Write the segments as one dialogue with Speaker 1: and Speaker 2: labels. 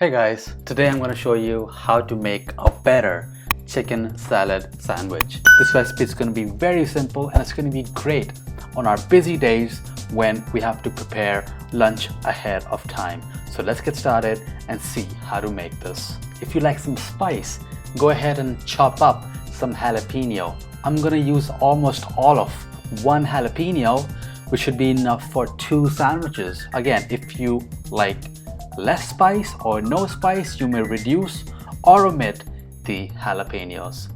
Speaker 1: Hey guys, today I'm going to show you how to make a better chicken salad sandwich. This recipe is going to be very simple and it's going to be great on our busy days when we have to prepare lunch ahead of time. So let's get started and see how to make this. If you like some spice, go ahead and chop up some jalapeno. I'm going to use almost all of one jalapeno, which should be enough for 2 sandwiches. Again, if you like less spice or no spice, you may reduce or omit the jalapenos.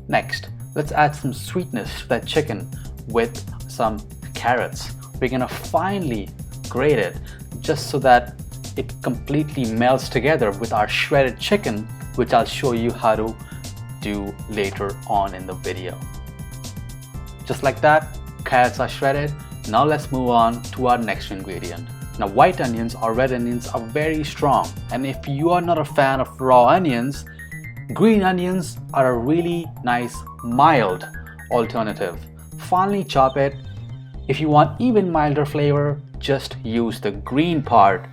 Speaker 1: Next, let's add some sweetness to that chicken with some carrots. We're gonna finely grate it just so that it completely melts together with our shredded chicken, which I'll show you how to do later on in the video. Just like that, carrots are shredded. Now let's move on to our next ingredient. Now, white onions or red onions are very strong, and if you are not a fan of raw onions, green onions are a really nice mild alternative. Finely chop it. If you want even milder flavor, just use the green part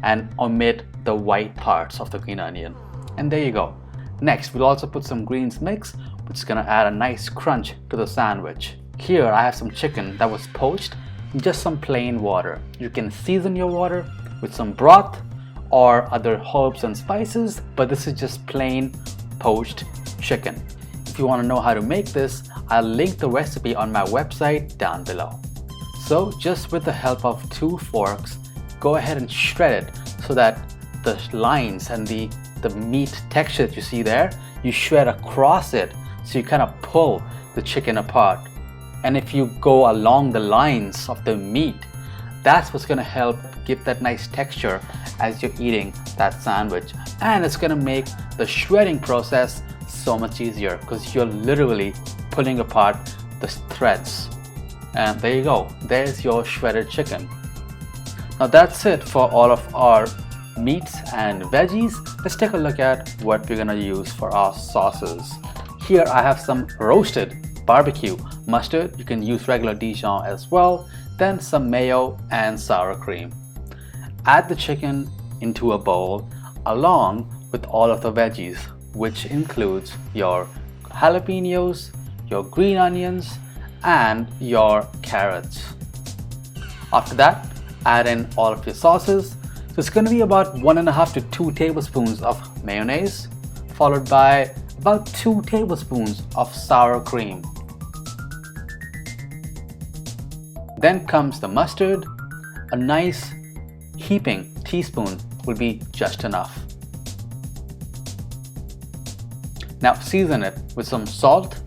Speaker 1: and omit the white parts of the green onion. And there you go. Next, we'll also put some greens mix, which is gonna add a nice crunch to the sandwich. Here I have some chicken that was poached in just some plain water. You can season your water with some broth or other herbs and spices, but this is just plain poached chicken. If you want to know how to make this, I'll link the recipe on my website down below. So just with the help of 2 forks, go ahead and shred it so that the lines and the meat texture that you see there, you shred across it so you kind of pull the chicken apart. And if you go along the lines of the meat, that's what's gonna help give that nice texture as you're eating that sandwich. And it's gonna make the shredding process so much easier because you're literally pulling apart the threads. And there you go, there's your shredded chicken. Now that's it for all of our meats and veggies. Let's take a look at what we're gonna use for our sauces. Here I have some roasted barbecue mustard. You can use regular Dijon as well. Then some mayo and sour cream. Add the chicken into a bowl along with all of the veggies, which includes your jalapenos, your green onions, and your carrots. After that, add in all of your sauces. So it's going to be about 1.5 to 2 tablespoons of mayonnaise, followed by about 2 tablespoons of sour cream. Then comes the mustard. A nice heaping teaspoon will be just enough. Now season it with some salt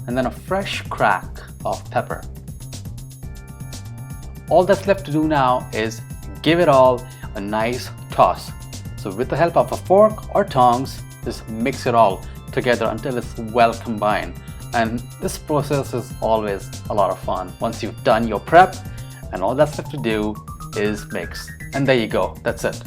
Speaker 1: and then a fresh crack of pepper. All that's left to do now is give it all a nice toss. So with the help of a fork or tongs, just mix it all together until it's well combined. And this process is always a lot of fun once you've done your prep, and all that's left to do is mix. And there you go, that's it.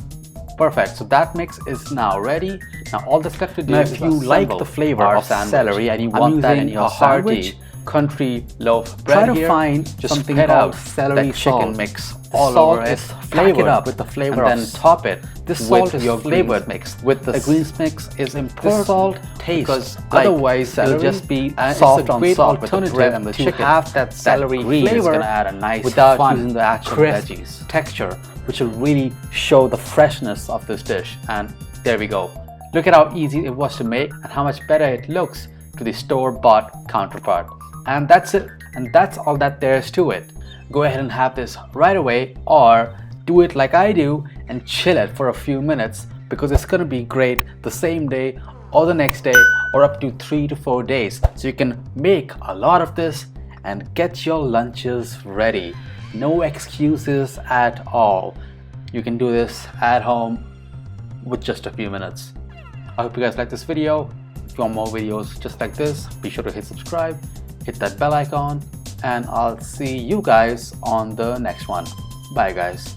Speaker 1: Perfect, so that mix is now ready. Now all that's left to do is if you like the flavor of celery and you want that in your hearty country loaf bread, try to find just something called celery chicken mix all over it, flavor it up with the flavor and then top it. This salt is your flavored mix. With the greens mix is important. The salt taste, because otherwise it'll just be soft on salt with the bread and the chicken. Have that celery flavor is going to add a nice without using the actual veggies texture, which will really show the freshness of this dish. And there we go. Look at how easy it was to make and how much better it looks to the store-bought counterpart. And that's it, and that's all that there is to it. Go ahead and have this right away, or do it like I do and chill it for a few minutes, because it's gonna be great the same day or the next day or up to 3 to 4 days. So you can make a lot of this and get your lunches ready. No excuses at all. You can do this at home with just a few minutes. I hope you guys like this video. If you want more videos just like this, be sure to hit subscribe, hit that bell icon, and I'll see you guys on the next one. Bye guys.